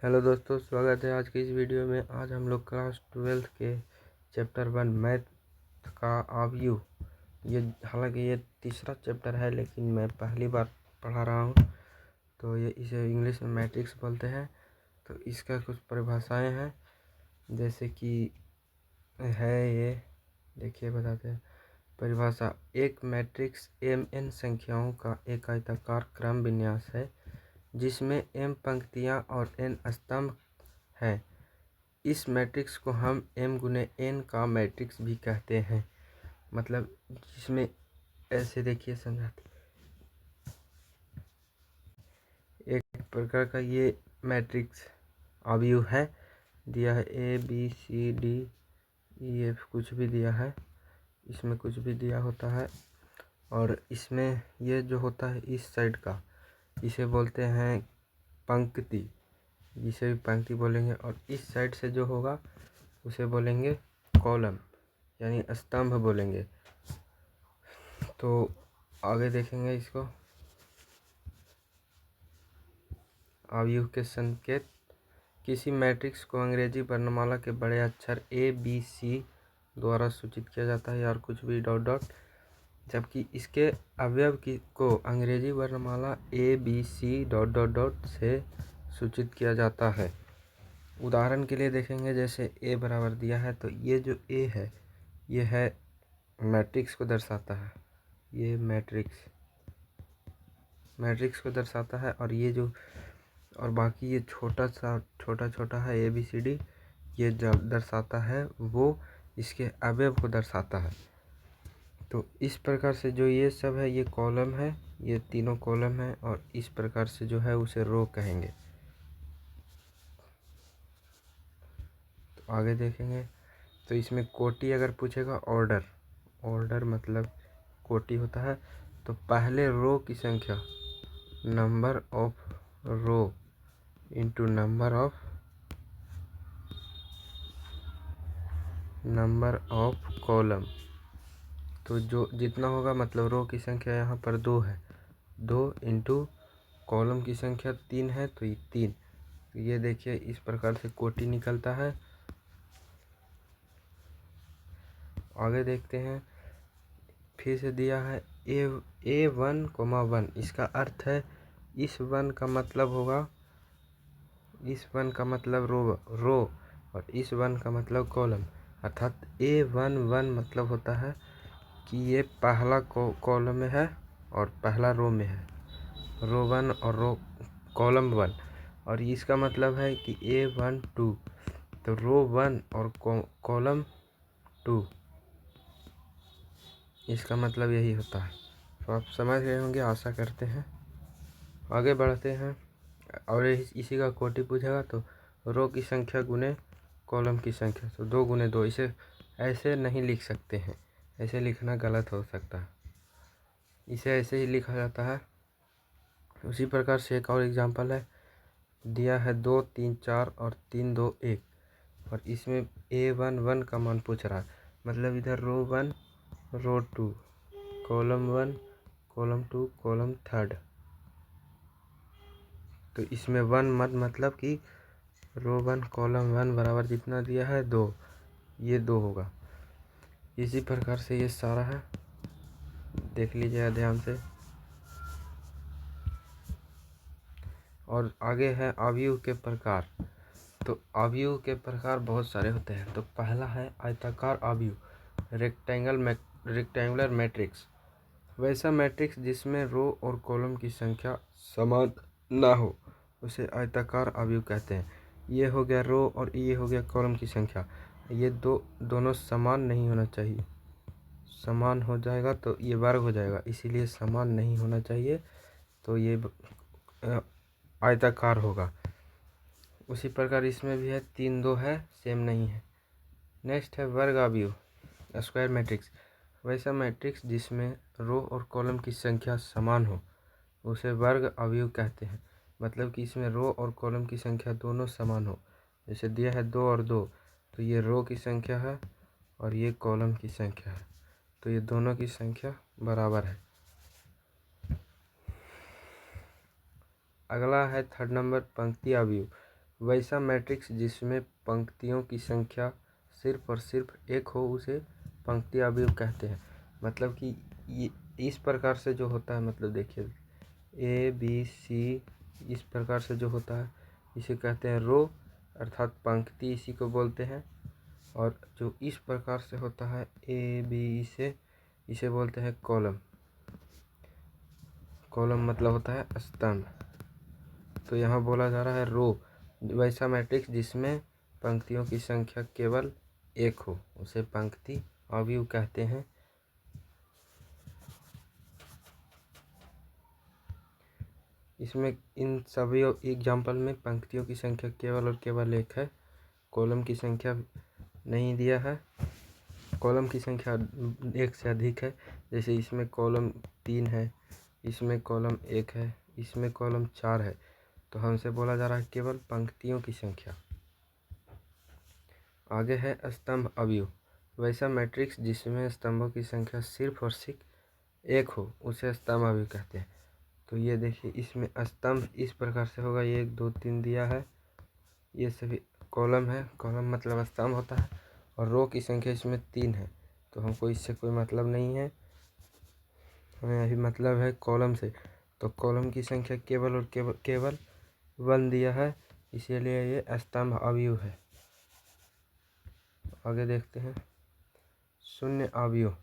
Hello दोस्तों, स्वागत है आज की इस वीडियो में। आज हम लोग क्लास 12th के चैप्टर 1 मैथ का अवयव, ये हालांकि ये तीसरा चैप्टर है लेकिन मैं पहली बार पढ़ा रहा हूँ, तो ये इसे इंग्लिश में मैट्रिक्स बोलते हैं। तो इसका कुछ परिभाषाएं हैं, जैसे कि है ये, देखिए बताते हैं। परिभाषा: एक मैट्रिक्स m n संख्याओं का एक आयताकार क्रम विन्यास है जिसमें m पंक्तियां और n स्तंभ हैं। इस मैट्रिक्स को हम m गुने n का मैट्रिक्स भी कहते हैं। मतलब जिसमें ऐसे देखिए, समझाते, एक प्रकार का ये मैट्रिक्स अवयव है, दिया है a b c d e f, कुछ भी दिया है, इसमें कुछ भी दिया होता है। और इसमें ये जो होता है इस साइड का, इसे बोलते हैं पंक्ति, जिसे भी पंक्ति बोलेंगे। और इस साइड से जो होगा उसे बोलेंगे कॉलम, यानी स्तंभ बोलेंगे। तो आगे देखेंगे इसको। अवयव के संकेत: किसी मैट्रिक्स को अंग्रेजी वर्णमाला के बड़े अक्षर A B C द्वारा सूचित किया जाता है, और कुछ भी डॉट डॉट, जबकि इसके अवयव को अंग्रेजी वर्णमाला A B C dot dot dot से सूचित किया जाता है। उदाहरण के लिए देखेंगे, जैसे A बराबर दिया है, तो ये जो A है ये है मैट्रिक्स को दर्शाता है, ये मैट्रिक्स को दर्शाता है। और ये जो, और बाकी ये छोटा छोटा है ABCD, ये जब दर्शाता है वो इसके अवयव को दर्शाता है। तो इस प्रकार से जो ये सब है ये कॉलम है, ये तीनों कॉलम है, और इस प्रकार से जो है उसे रो कहेंगे। तो आगे देखेंगे, तो इसमें कोटि अगर पूछेगा, ऑर्डर मतलब कोटि होता है। तो पहले रो की संख्या, number of row into number of column, तो जो जितना होगा, मतलब रो की संख्या यहाँ पर 2 है, 2 इंटू कॉलम की संख्या 3 है, तो ये 3। तो ये देखिए इस प्रकार से कोटि निकलता है। आगे देखते हैं, फिर से दिया है A1, 1, इसका अर्थ है इस 1 का मतलब होगा, इस 1 का मतलब रो और इस 1 का मतलब कॉलम। अर्थात A11 मतलब होता है कि ये पहला कॉलम में है और पहला रो में है, रो 1 और रो कॉलम 1। और इसका मतलब है कि A12, तो रो 1 और कॉलम 2, इसका मतलब यही होता है। तो आप समझ गए होंगे, आशा करते हैं। आगे बढ़ते हैं, और इसी का कोटि पूछेगा तो रो की संख्या गुने कॉलम की संख्या, तो 2 गुने 2। इसे ऐसे नहीं लिख सकते हैं, ऐसे लिखना गलत हो सकता है, इसे ऐसे ही लिखा जाता है। उसी प्रकार से एक और एग्जांपल है, दिया है 2, 3, 4 और 3, 2, 1, और इसमें A11 का मान पूछ रहा है। मतलब इधर रो 1, रो 2, कॉलम 1, कॉलम 2, कॉलम 3। तो इसमें 1 मतलब कि रो 1 कॉलम 1 बराबर जितना दिया है 2, ये 2 होगा। इसी प्रकार से ये सारा है, देख लीजिएगा ध्यान से। और आगे है अवयव के प्रकार। तो अवयव के प्रकार बहुत सारे होते हैं। तो पहला है आयताकार अवयव, रेक्टेंगुलर मैट्रिक्स, वैसा मैट्रिक्स जिसमें रो और कॉलम की संख्या समान ना हो उसे आयताकार अवयव कहते हैं। ये हो गया रो और ये हो गया कॉलम की संख्या, ये दोनों समान नहीं होना चाहिए। समान हो जाएगा तो ये वर्ग हो जाएगा, इसीलिए समान नहीं होना चाहिए, तो ये आयताकार होगा। उसी प्रकार इसमें भी है, 3, 2 है, सेम नहीं है। नेक्स्ट है वर्ग अवयव, स्क्वायर मैट्रिक्स, वैसा मैट्रिक्स जिसमें रो और कॉलम की संख्या समान हो उसे वर्ग अवयव कहते हैं। मतलब कि इसमें रो और कॉलम की संख्या दोनों समान हो। जैसे दिया है 2 और 2, तो ये रो की संख्या है और ये कॉलम की संख्या है, तो ये दोनों की संख्या बराबर है। अगला है 3rd नंबर पंक्ति अवयव, वैसा मैट्रिक्स जिसमें पंक्तियों की संख्या सिर्फ और सिर्फ एक हो उसे पंक्ति अवयव कहते हैं। मतलब कि ये इस प्रकार से जो होता है, मतलब देखिए ABC इस प्रकार से जो होता है इसे कहते हैं रो, अर्थात पंक्ति इसी को बोलते हैं। और जो इस प्रकार से होता है AB इसे बोलते हैं कॉलम। कॉलम मतलब होता है स्तंभ। तो यहाँ बोला जा रहा है रो वैसा मैट्रिक्स जिसमें पंक्तियों की संख्या केवल एक हो उसे पंक्ति अवयव कहते हैं। इसमें इन सभी एग्जाम्पल में पंक्तियों की संख्या केवल और केवल एक है, कॉलम की संख्या नहीं दिया है। कॉलम की संख्या एक से अधिक है, जैसे इसमें कॉलम 3 है, इसमें कॉलम 1 है, इसमें कॉलम 4 है। तो हमसे बोला जा रहा है केवल पंक्तियों की संख्या। आगे है स्तंभ अवयव। वैसा मैट्रिक्स जिसमें स्तंभों की संख्या सिर्फ और सिर्फ एक हो उसे स्तंभ अवयव कहते हैं। तो ये देखिए इसमें स्तंभ इस प्रकार से होगा, 1 2 3 दिया है, ये सभी कॉलम है। कॉलम मतलब स्तंभ होता है। और रो की संख्या इसमें 3 है, तो हमको इससे कोई मतलब नहीं है, हमें अभी मतलब है कॉलम से। तो कॉलम की संख्या केवल और केवल 1 दिया है, इसीलिए ये स्तंभ अवयव है। आगे देखते हैं शून्य अवयव।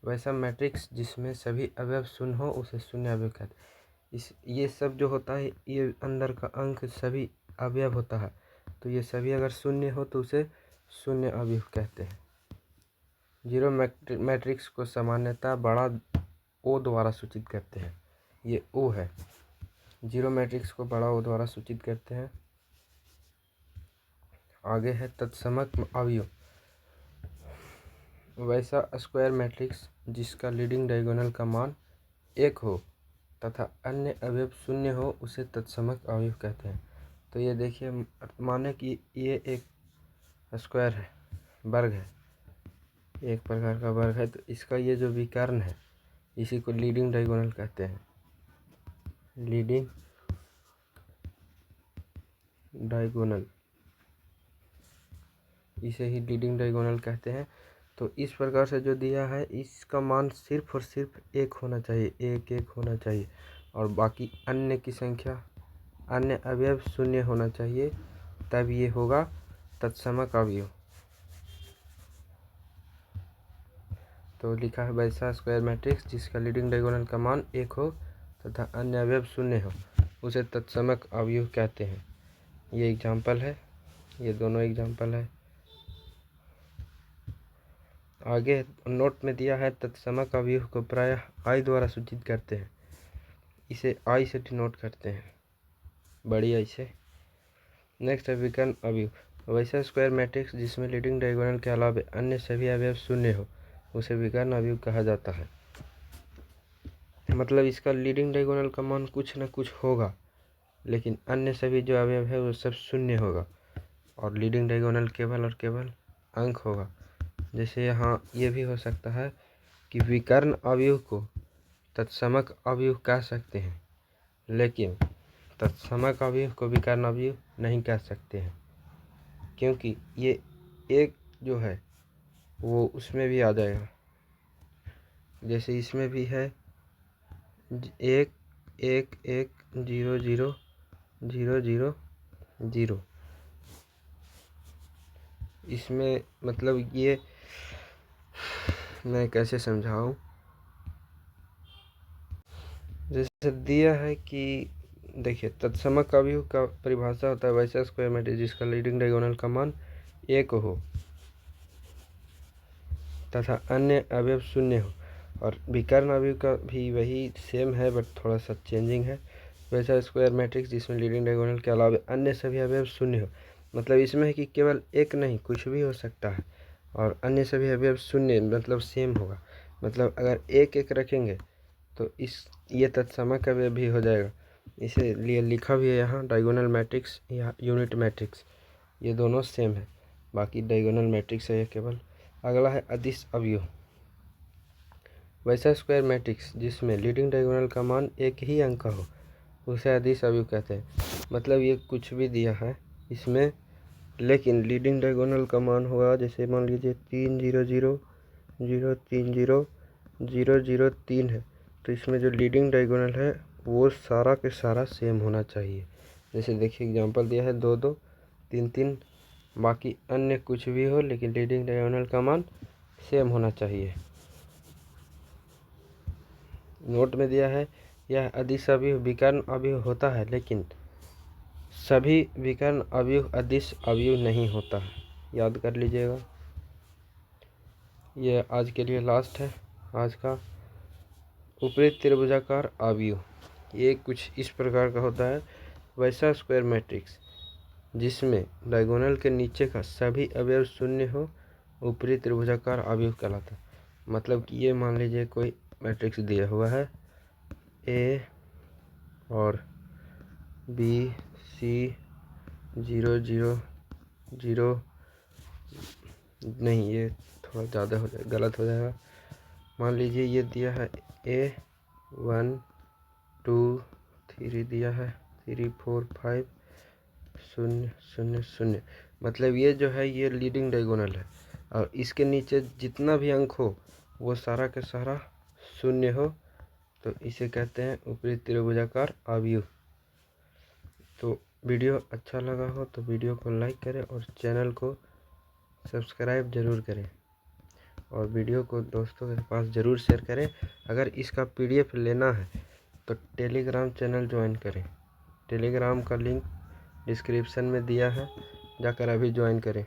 वैसा मैट्रिक्स जिसमें सभी अवयव शून्य हो उसे शून्य अवयव कहते हैं। ये सब जो होता है ये अंदर का अंक सभी अवयव होता है, तो ये सभी अगर शून्य हो तो उसे शून्य अवयव कहते हैं। जीरो मैट्रिक्स को सामान्यतः बड़ा ओ द्वारा सूचित करते हैं, ये ओ है। जीरो मैट्रिक्स को बड़ा ओ द्वारा सूचित करते हैं। आगे है तत्समक अवयव। वैसा स्क्वायर मैट्रिक्स जिसका लीडिंग डायगोनल का मान 1 हो तथा अन्य अवयव शून्य हो उसे तत्समक अवयव कहते हैं। तो ये देखिए, माने कि ये एक स्क्वायर है, वर्ग है, एक प्रकार का वर्ग है, तो इसका ये जो विकर्ण है इसी को लीडिंग डायगोनल कहते हैं। लीडिंग डायगोनल, इसे ही लीडिंग डायगोनल कहते हैं। तो इस प्रकार से जो दिया है इसका मान सिर्फ और सिर्फ एक होना चाहिए, एक होना चाहिए, और बाकी अन्य की संख्या, अन्य अवयव शून्य होना चाहिए, तब ये होगा तत्समक अवयव। तो लिखा है वैसा स्क्वायर मैट्रिक्स जिसका लीडिंग डायगोनल का मान 1 हो तथा अन्य अवयव शून्य हो उसे तत्समक अवयव कहते हैं। ये एग्जाम्पल है, ये दोनों एग्जाम्पल है। आगे नोट में दिया है तत्समक अवयव को प्रायः आई द्वारा सूचित करते हैं, इसे आई से डिनोट करते हैं, बड़ी आई से। नेक्स्ट है विकर्ण अवयव। वैसा स्क्वायर मैट्रिक्स जिसमें लीडिंग डायगोनल के अलावा अन्य सभी अवयव शून्य हो उसे विकर्ण अवयव कहा जाता है। मतलब इसका लीडिंग डायगोनल का मान कुछ न कुछ होगा, लेकिन अन्य सभी जो अवयव है वो सब शून्य होगा, और लीडिंग डायगोनल केवल और केवल अंक होगा। जैसे यहाँ ये भी हो सकता है कि विकर्ण अवयव को तत्समक अवयव कह सकते हैं, लेकिन तत्समक अवयव को विकर्ण अवयव नहीं कह सकते हैं, क्योंकि ये एक जो है वो उसमें भी आ जाएगा। जैसे इसमें भी है 1 1 1 0 0 0 0 0। इसमें मतलब ये मैं कैसे समझाऊं, जैसे दिया है कि देखिए तत्समक अवयव का परिभाषा होता है वैसा स्क्वायर मैट्रिक्स जिसका लीडिंग डायगोनल का मान 1 हो तथा अन्य अवयव शून्य हो, और विकर्ण अवयव का भी वही सेम है बट थोड़ा सा चेंजिंग है। वैसा स्क्वायर मैट्रिक्स जिसमें लीडिंग डायगोनल के अलावा अन्य सभी अवयव शून्य हो, मतलब इसमें है कि केवल एक नहीं कुछ भी हो सकता है, और अन्य सभी अवयव शून्य मतलब सेम होगा। मतलब अगर 1 1 रखेंगे तो ये तत्समक अवयव भी हो जाएगा, इसीलिए लिखा भी है यहाँ डायगोनल मैट्रिक्स या यूनिट मैट्रिक्स, ये दोनों सेम है, बाकी डायगोनल मैट्रिक्स है ये केवल। अगला है अदिश अवयव। वैसा स्क्वायर मैट्रिक्स जिसमें लीडिंग डायगोनल का मान एक ही अंक का हो उसे अदिश अवयव कहते हैं। मतलब ये कुछ भी दिया है इसमें, लेकिन लीडिंग डायगोनल का मान होगा, जैसे मान लीजिए 300,003 है, तो इसमें जो लीडिंग डायगोनल है वो सारा के सारा सेम होना चाहिए। जैसे देखिए एग्जांपल दिया है 2 2 3 3, बाकी अन्य कुछ भी हो लेकिन लीडिंग डायगोनल का मान सेम होना चाहिए। नोट में दिया है यह अदिश अवयव विकर्ण अवयव होता है, लेकिन सभी विकर्ण अवयव अदिश अवयव नहीं होता है, याद कर लीजिएगा। यह आज के लिए लास्ट है आज का। ऊपरी त्रिभुजाकार अवयव ये कुछ इस प्रकार का होता है, वैसा स्क्वायर मैट्रिक्स जिसमें डायगोनल के नीचे का सभी अवयव शून्य हो, ऊपरी त्रिभुजाकार अवयव कहलाता है। मतलब कि ये मान लीजिए कोई मैट्रिक्स दिया हुआ है A और B C 0 0 0, नहीं ये थोड़ा ज़्यादा हो जाएगा, गलत हो जाएगा। मान लीजिए ये दिया है A 1 2 3 दिया है 3 4 5 0 0 0, मतलब ये जो है ये लीडिंग डायगोनल है, और इसके नीचे जितना भी अंक हो वो सारा का सारा शून्य हो, तो इसे कहते हैं ऊपरी त्रिभुजाकार अवयव। तो वीडियो अच्छा लगा हो तो वीडियो को लाइक करें और चैनल को सब्सक्राइब ज़रूर करें, और वीडियो को दोस्तों के पास ज़रूर शेयर करें। अगर इसका PDF लेना है तो टेलीग्राम चैनल ज्वाइन करें, टेलीग्राम का लिंक डिस्क्रिप्शन में दिया है, जाकर अभी ज्वाइन करें।